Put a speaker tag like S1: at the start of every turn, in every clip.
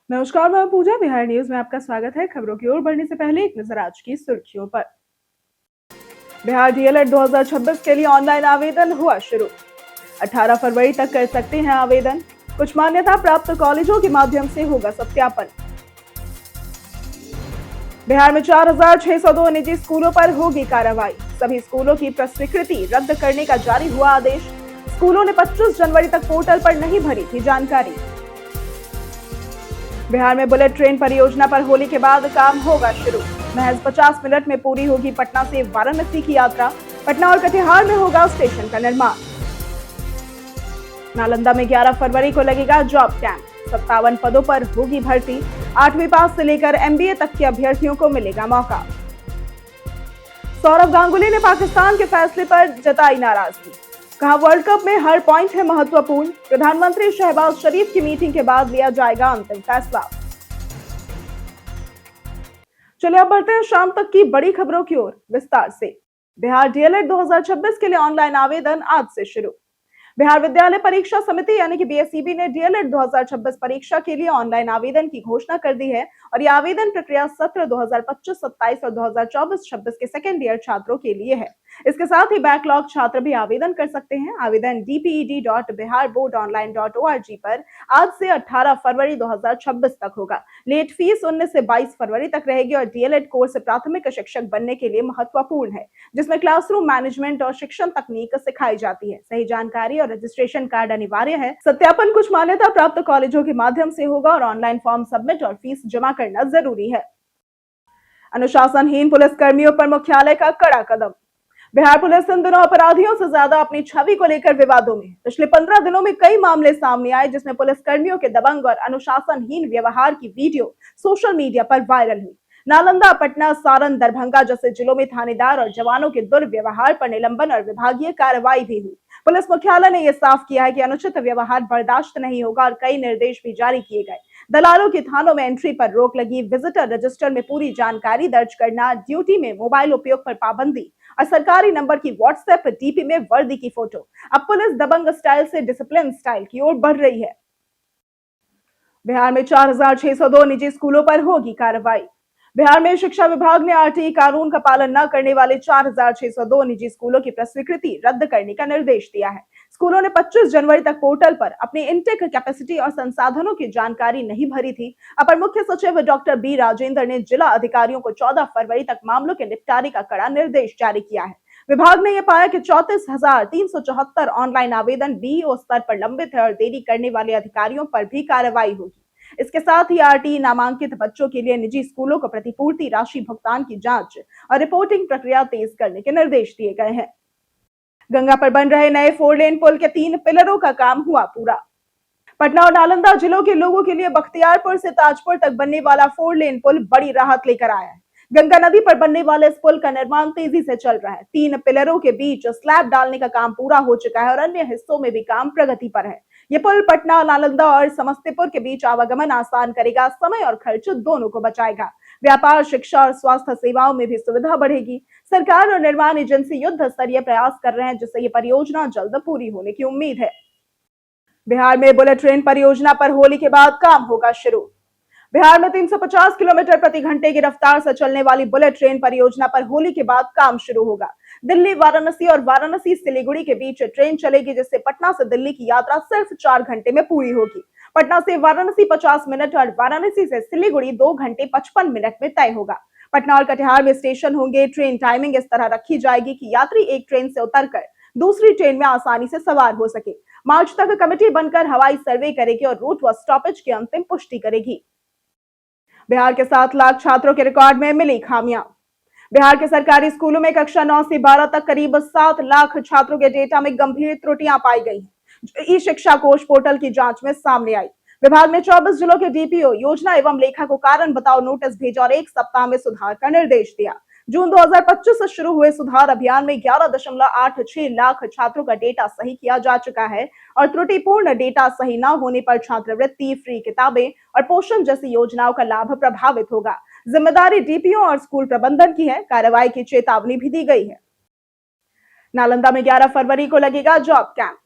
S1: नमस्कार, मैं पूजा। बिहार न्यूज में आपका स्वागत है। खबरों की ओर बढ़ने से पहले एक नजर आज की सुर्खियों पर। बिहार डीएलएड 2026 के लिए ऑनलाइन आवेदन हुआ शुरू। 18 फरवरी तक कर सकते हैं आवेदन। कुछ मान्यता प्राप्त कॉलेजों के माध्यम से होगा सत्यापन। बिहार में 4602 निजी स्कूलों पर होगी कार्रवाई। सभी स्कूलों की प्रस्वीकृति रद्द करने का जारी हुआ आदेश। स्कूलों ने 25 जनवरी तक पोर्टल पर नहीं भरी थी जानकारी। बिहार में बुलेट ट्रेन परियोजना पर होली के बाद काम होगा शुरू। महज 50 मिनट में पूरी होगी पटना से वाराणसी की यात्रा। पटना और कटिहार में होगा स्टेशन का निर्माण। नालंदा में 11 फरवरी को लगेगा जॉब कैंप। 57 पदों पर होगी भर्ती। 8वीं पास से लेकर एमबीए तक के अभ्यर्थियों को मिलेगा मौका। सौरव गांगुली ने पाकिस्तान के फैसले पर जताई नाराजगी। कहा, वर्ल्ड कप में हर पॉइंट है महत्वपूर्ण। प्रधानमंत्री शहबाज शरीफ की मीटिंग के बाद लिया जाएगा अंतिम फैसला। चलिए अब बढ़ते हैं शाम तक की बड़ी खबरों की ओर विस्तार से। बिहार डीएलएड 2026 के लिए ऑनलाइन आवेदन आज से शुरू। बिहार विद्यालय परीक्षा समिति यानी कि बीएसईबी ने डीएलएड 2026 परीक्षा के लिए ऑनलाइन आवेदन की घोषणा कर दी है और ये आवेदन प्रक्रिया सत्र 2025-27 और 2024-26 के सेकेंड ईयर छात्रों के लिए है। इसके साथ ही बैकलॉग छात्र भी आवेदन कर सकते हैं। आवेदन dped.biharboardonline.org पर आज से 18 फरवरी 2026 तक होगा। लेट फीस 19 से 22 फरवरी तक रहेगी और डीएलएड कोर्स प्राथमिक शिक्षक बनने के लिए महत्वपूर्ण है, जिसमें क्लासरूम मैनेजमेंट और शिक्षण तकनीक सिखाई जाती है। सही जानकारी और रजिस्ट्रेशन कार्ड अनिवार्य है। सत्यापन कुछ मान्यता प्राप्त कॉलेजों के माध्यम से होगा और ऑनलाइन फॉर्म सबमिट और फीस जमा करना जरूरी है। अनुशासनहीन पुलिसकर्मियों पर मुख्यालय का कड़ा कदम। बिहार पुलिस इन दिनों अपराधियों से ज्यादा अपनी छवि को लेकर विवादों में। पिछले 15 दिनों में कई मामले सामने आए जिसमें पुलिसकर्मियों के दबंग और अनुशासनहीन व्यवहार की वीडियो सोशल मीडिया पर वायरल हुई। नालंदा, पटना, सारण, दरभंगा जैसे जिलों में थानेदार और जवानों के दुर्व्यवहार पर निलंबन और विभागीय कार्रवाई भी हुई। पुलिस मुख्यालय ने यह साफ किया है कि अनुचित व्यवहार बर्दाश्त नहीं होगा और कई निर्देश भी जारी किए गए। दलालों की थानों में एंट्री पर रोक लगी, विजिटर रजिस्टर में पूरी जानकारी दर्ज करना, ड्यूटी में मोबाइल उपयोग पर पाबंदी और सरकारी नंबर की व्हाट्सएप डीपी में वर्दी की फोटो। अब पुलिस दबंग स्टाइल से डिसिप्लिन स्टाइल की ओर बढ़ रही है। बिहार में 4602 निजी स्कूलों पर होगी कार्रवाई। बिहार में शिक्षा विभाग ने आरटीई कानून का पालन न करने वाले 4602 निजी स्कूलों की प्रस्वीकृति रद्द करने का निर्देश दिया है। स्कूलों ने 25 जनवरी तक पोर्टल पर अपनी इनटेक कैपेसिटी और संसाधनों की जानकारी नहीं भरी थी। अपर मुख्य सचिव डॉक्टर बी राजेंद्र ने जिला अधिकारियों को 14 फरवरी तक मामलों के निपटारे का कड़ा निर्देश जारी किया है। विभाग ने यह पाया कि 34,374 ऑनलाइन आवेदन बीईओ स्तर पर लंबित है और देरी करने वाले अधिकारियों पर भी कार्रवाई होगी। इसके साथ ही आरटीई नामांकित बच्चों के लिए निजी स्कूलों को प्रतिपूर्ति राशि भुगतान की जांच और रिपोर्टिंग प्रक्रिया तेज करने के निर्देश दिए गए हैं। गंगा पर बन रहे नए 4 लेन पुल के 3 पिलरों का काम हुआ पूरा। पटना और नालंदा जिलों के लोगों के लिए बख्तियारपुर से ताजपुर तक बनने वाला 4 लेन पुल बड़ी राहत लेकर आया है। गंगा नदी पर बनने वाले इस पुल का निर्माण तेजी से चल रहा है। 3 पिलरों के बीच स्लैब डालने का काम पूरा हो चुका है और अन्य हिस्सों में भी काम प्रगति पर है। ये पुल पटना, नालंदा और समस्तीपुर के बीच आवागमन आसान करेगा, समय और खर्च दोनों को बचाएगा। व्यापार, शिक्षा और स्वास्थ्य सेवाओं में भी सुविधा बढ़ेगी। सरकार और निर्माण एजेंसी युद्ध स्तरीय प्रयास कर रहे हैं, जिससे ये परियोजना जल्द पूरी होने की उम्मीद है। बिहार में बुलेट ट्रेन परियोजना पर होली के बाद काम होगा शुरू। बिहार में 350 किलोमीटर प्रति घंटे की रफ्तार से चलने वाली बुलेट ट्रेन परियोजना पर होली के बाद काम शुरू होगा। दिल्ली, वाराणसी और वाराणसी सिलीगुड़ी के बीच ट्रेन चलेगी, जिससे पटना से दिल्ली की यात्रा सिर्फ 4 घंटे में पूरी होगी। पटना से वाराणसी 50 मिनट और वाराणसी से सिलीगुड़ी 2 घंटे 55 मिनट में तय होगा। पटना और कटिहार में स्टेशन होंगे। ट्रेन टाइमिंग इस तरह रखी जाएगी कि यात्री एक ट्रेन से उतरकर दूसरी ट्रेन में आसानी से सवार हो सके। मार्च तक कमेटी बनकर हवाई सर्वे करेगी और रूट व स्टॉपेज की अंतिम पुष्टि करेगी। बिहार के 7 लाख छात्रों के रिकॉर्ड में मिली खामियां। बिहार के सरकारी स्कूलों में कक्षा 9 से 12 तक करीब 7 लाख छात्रों के डेटा में गंभीर त्रुटियां पाई गई हैं, जो ई शिक्षा कोष पोर्टल की जांच में सामने आई। विभाग ने 24 जिलों के डीपीओ, योजना एवं लेखा को कारण बताओ नोटिस भेजा और 1 सप्ताह में सुधार का निर्देश दिया। जून 2025 से शुरू हुए सुधार अभियान में 11.86 लाख छात्रों का डेटा सही किया जा चुका है और त्रुटिपूर्ण डेटा सही न होने पर छात्रवृत्ति, फ्री किताबें और पोषण जैसी योजनाओं का लाभ प्रभावित होगा। जिम्मेदारी डीपीओ और स्कूल प्रबंधन की है। कार्रवाई की चेतावनी भी दी गई है। नालंदा में 11 फरवरी को लगेगा जॉब कैंप।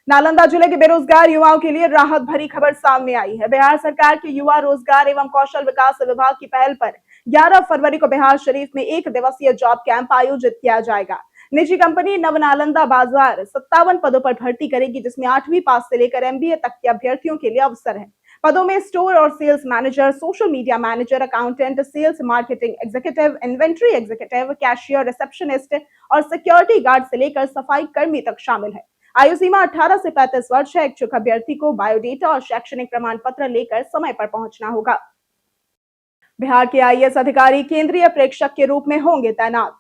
S1: नालंदा जिले के बेरोजगार युवाओं के लिए राहत भरी खबर सामने आई है। बिहार सरकार के युवा रोजगार एवं कौशल विकास विभाग की पहल पर 11 फरवरी को बिहार शरीफ में 1 दिवसीय जॉब कैंप आयोजित किया जाएगा। निजी कंपनी नव नालंदा बाजार 57 पदों पर भर्ती करेगी, जिसमें 8वीं पास से लेकर एमबीए तक के अभ्यर्थियों के लिए अवसर है। पदों में स्टोर और sales manager, social media manager, accountant, sales marketing executive, inventory executive, cashier, receptionist और सिक्योरिटी गार्ड से लेकर सफाई कर्मी तक शामिल है। आयु सीमा 18 से 35 वर्ष है। इच्छुक अभ्यर्थी को बायोडेटा और शैक्षणिक प्रमाण पत्र लेकर समय पर पहुंचना होगा। बिहार के आईएएस अधिकारी केंद्रीय प्रेक्षक के रूप में होंगे तैनात।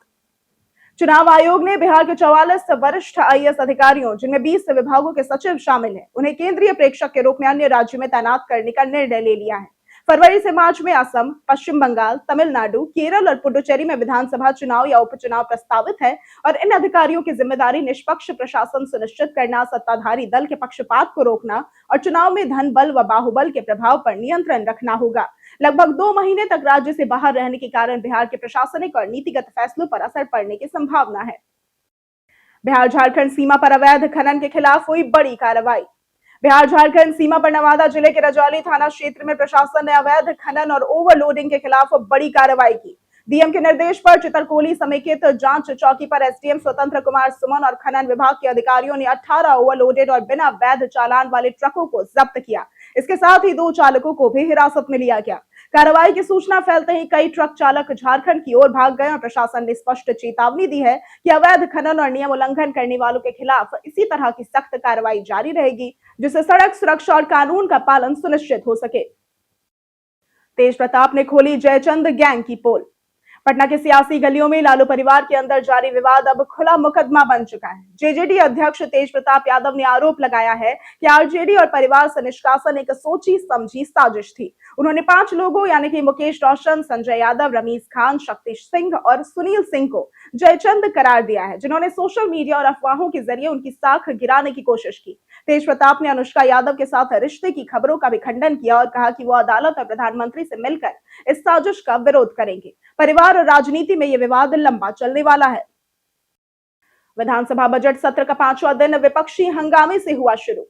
S1: चुनाव आयोग ने बिहार के 44 वरिष्ठ आईएएस अधिकारियों, जिनमें 20 विभागों के सचिव शामिल हैं, उन्हें केंद्रीय प्रेक्षक के रूप में अन्य राज्यों में तैनात करने का निर्णय ले लिया है। फरवरी से मार्च में असम, पश्चिम बंगाल, तमिलनाडु, केरल और पुडुचेरी में विधानसभा चुनाव या उपचुनाव प्रस्तावित है और इन अधिकारियों की जिम्मेदारी निष्पक्ष प्रशासन सुनिश्चित करना, सत्ताधारी दल के पक्षपात को रोकना और चुनाव में धन बल व बाहुबल के प्रभाव पर नियंत्रण रखना होगा। लगभग 2 महीने तक राज्य से बाहर रहने के कारण बिहार के प्रशासनिक और नीतिगत फैसलों पर असर पड़ने की संभावना है। बिहार झारखंड सीमा पर अवैध खनन के खिलाफ हुई बड़ी कार्रवाई। बिहार झारखंड सीमा पर नवादा जिले के रजौली थाना क्षेत्र में प्रशासन ने अवैध खनन और ओवरलोडिंग के खिलाफ बड़ी कार्रवाई की। डीएम के निर्देश पर चितरकोली समेकित जांच चौकी पर एसडीएम स्वतंत्र कुमार सुमन और खनन विभाग के अधिकारियों ने 18 ओवरलोडेड और बिना वैध चालान वाले ट्रकों को जब्त किया। इसके साथ ही 2 चालकों को भी हिरासत में लिया गया। कार्रवाई की सूचना फैलते ही कई ट्रक चालक झारखंड की ओर भाग गए और प्रशासन ने स्पष्ट चेतावनी दी है कि अवैध खनन और नियम उल्लंघन करने वालों के खिलाफ इसी तरह की सख्त कार्रवाई जारी रहेगी, जिससे सड़क सुरक्षा और कानून का पालन सुनिश्चित हो सके। तेज प्रताप ने खोली जयचंद गैंग की पोल। पटना के सियासी गलियों में लालू परिवार के अंदर जारी विवाद अब खुला मुकदमा बन चुका है। जेजेडी अध्यक्ष तेज प्रताप यादव ने आरोप लगाया है कि आरजेडी और परिवार से निष्कासन एक सोची समझी साजिश थी। उन्होंने 5 लोगों यानी कि मुकेश रोशन, संजय यादव, रमीज खान, शक्ति सिंह और सुनील सिंह को जयचंद करार दिया है, जिन्होंने सोशल मीडिया और अफवाहों के जरिए उनकी साख गिराने की कोशिश की। तेज प्रताप ने अनुष्का यादव के साथ रिश्ते की खबरों का भी खंडन किया और कहा कि वो अदालत और प्रधानमंत्री से मिलकर इस साजिश का विरोध करेंगे। परिवार और राजनीति में यह विवाद लंबा चलने वाला है। विधानसभा बजट सत्र का 5वां दिन विपक्षी हंगामे से हुआ शुरू।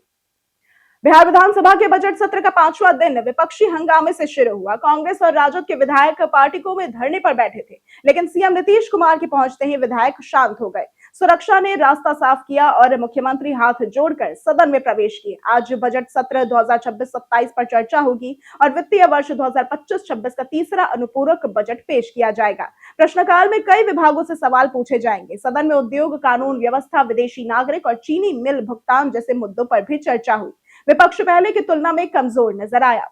S1: बिहार विधानसभा के बजट सत्र का 5वां दिन विपक्षी हंगामे से शुरू हुआ। कांग्रेस और राजद के विधायक पार्टिकों में धरने पर बैठे थे, लेकिन सीएम नीतीश कुमार के पहुंचते ही विधायक शांत हो गए। सुरक्षा ने रास्ता साफ किया और मुख्यमंत्री हाथ जोड़कर सदन में प्रवेश किए। आज बजट सत्र 2026-27 पर चर्चा होगी और वित्तीय वर्ष 2025-26 का तीसरा अनुपूरक बजट पेश किया जाएगा। प्रश्नकाल में कई विभागों से सवाल पूछे जाएंगे। सदन में उद्योग, कानून व्यवस्था, विदेशी नागरिक और चीनी मिल भुगतान जैसे मुद्दों पर भी चर्चा हुई। विपक्ष पहले की तुलना में कमजोर नजर आया।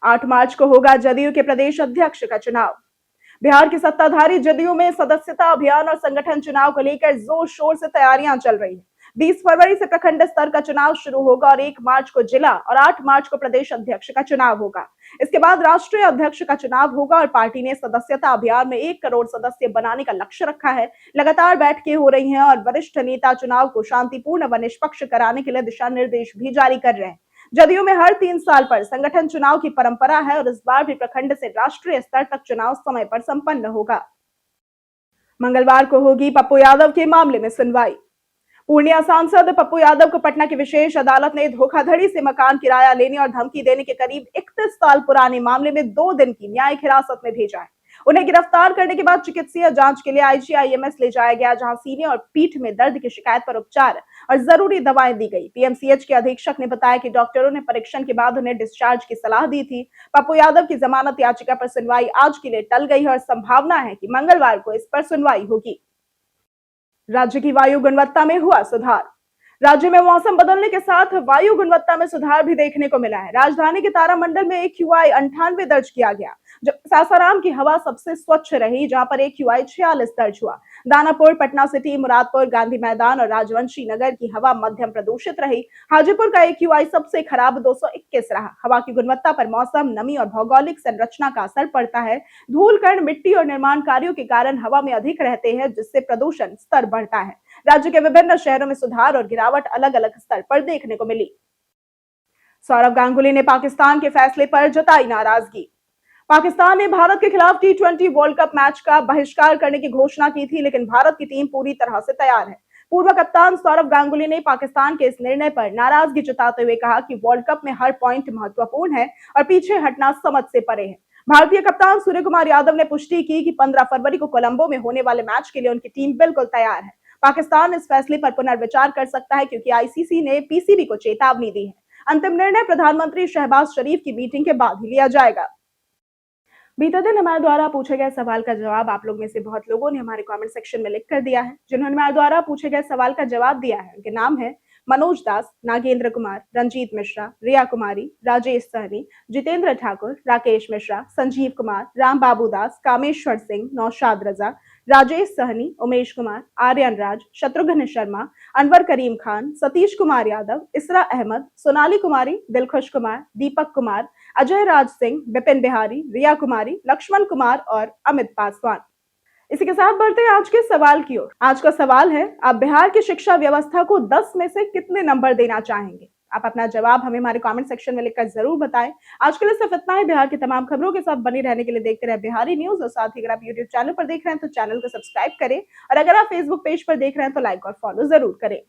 S1: 8 मार्च को होगा जदयू के प्रदेश अध्यक्ष का चुनाव। बिहार की सत्ताधारी जदयू में सदस्यता अभियान और संगठन चुनाव को लेकर जोर शोर से तैयारियां चल रही हैं। 20 फरवरी से प्रखंड स्तर का चुनाव शुरू होगा और 1 मार्च को जिला और 8 मार्च को प्रदेश अध्यक्ष का चुनाव होगा। इसके बाद राष्ट्रीय अध्यक्ष का चुनाव होगा और पार्टी ने सदस्यता अभियान में 1 करोड़ सदस्य बनाने का लक्ष्य रखा है। लगातार बैठकें हो रही हैं और वरिष्ठ नेता चुनाव को शांतिपूर्ण व निष्पक्ष कराने के लिए दिशा निर्देश भी जारी कर रहे हैं। जदयू में हर 3 साल पर संगठन चुनाव की परंपरा है और इस बार भी प्रखंड से राष्ट्रीय स्तर तक चुनाव समय पर संपन्न होगा। मंगलवार को होगी पप्पू यादव के मामले में सुनवाई। पूर्णिया सांसद पप्पू यादव को पटना की विशेष अदालत ने धोखाधड़ी से मकान किराया लेने और धमकी देने के करीब 31 साल पुराने मामले में 2 दिन की न्यायिक हिरासत में भेजा है। उन्हें गिरफ्तार करने के बाद चिकित्सीय जांच के लिए आईजीआईएमएस ले जाया गया, जहां सीने और पीठ में दर्द की शिकायत पर उपचार और जरूरी दवाएं दी गई। पीएमसीएच के अधीक्षक ने बताया कि डॉक्टरों ने परीक्षण के बाद उन्हें डिस्चार्ज की सलाह दी थी। पप्पू यादव की जमानत याचिका पर सुनवाई आज के लिए टल गई है और संभावना है कि मंगलवार को इस पर सुनवाई होगी। राज्य की वायु गुणवत्ता में हुआ सुधार। राज्य में मौसम बदलने के साथ वायु गुणवत्ता में सुधार भी देखने को मिला है। राजधानी के तारामंडल में AQI 98 दर्ज किया गया, जब सासाराम की हवा सबसे स्वच्छ रही, जहां पर AQI 46 दर्ज हुआ। दानापुर, पटना सिटी, मुरादपुर, गांधी मैदान और राजवंशी नगर की हवा मध्यम प्रदूषित रही। हाजीपुर का AQI सबसे खराब 221 रहा। हवा की गुणवत्ता पर मौसम, नमी और भौगोलिक संरचना का असर पड़ता है। धूल कण, मिट्टी और निर्माण कार्यों के कारण हवा में अधिक रहते हैं, जिससे प्रदूषण स्तर बढ़ता है। राज्य के विभिन्न शहरों में सुधार और गिरावट अलग अलग स्तर पर देखने को मिली। सौरव गांगुली ने पाकिस्तान के फैसले पर जताई नाराजगी। पाकिस्तान ने भारत के खिलाफ T20 वर्ल्ड कप मैच का बहिष्कार करने की घोषणा की थी, लेकिन भारत की टीम पूरी तरह से तैयार है। पूर्व कप्तान सौरव गांगुली ने पाकिस्तान के इस निर्णय पर नाराजगी जताते हुए कहा कि वर्ल्ड कप में हर पॉइंट महत्वपूर्ण है और पीछे हटना समझ से परे है। भारतीय कप्तान सूर्य कुमार यादव ने पुष्टि की कि 15 फरवरी को कोलंबो में होने वाले मैच के लिए उनकी टीम बिल्कुल तैयार है। पाकिस्तान इस फैसले पर पुनर्विचार कर सकता है क्योंकि आईसीसी ने पीसीबी को चेतावनी दी है। अंतिम निर्णय प्रधानमंत्री शहबाज शरीफ की मीटिंग के बाद ही लिया जाएगा। बीते दिन हमारे द्वारा पूछे गए सवाल का जवाब आप लोग में से बहुत लोगों ने हमारे कमेंट सेक्शन में लिख कर दिया है। जिन्होंने हमारे द्वारा पूछे गए सवाल का जवाब दिया है उनके नाम है मनोज दास, नागेंद्र कुमार, रंजीत मिश्रा, रिया कुमारी, राजेश सहनी, जितेंद्र ठाकुर, राकेश मिश्रा, संजीव कुमार, राम बाबू दास, कामेश्वर सिंह, नौशाद रजा, राजेश सहनी, उमेश कुमार, आर्यन राज, शत्रुघ्न शर्मा, अनवर करीम खान, सतीश कुमार यादव, इसरा अहमद, सोनाली कुमारी, दिलखुश कुमार, दीपक कुमार, अजय राज सिंह, विपिन बिहारी, रिया कुमारी, लक्ष्मण कुमार और अमित पासवान। इसी के साथ बढ़ते हैं आज के सवाल की ओर। आज का सवाल है, आप बिहार की शिक्षा व्यवस्था को 10 में से कितने नंबर देना चाहेंगे? आप अपना जवाब हमें हमारे कमेंट सेक्शन में लिखकर जरूर बताएं। आज के लिए सिर्फ इतना ही। बिहार की तमाम खबरों के साथ बने रहने के लिए देखते रहे बिहारी न्यूज और साथ ही अगर आप यूट्यूब चैनल पर देख रहे हैं तो चैनल को सब्सक्राइब करें और अगर आप फेसबुक पेज पर देख रहे हैं तो लाइक और फॉलो जरूर करें।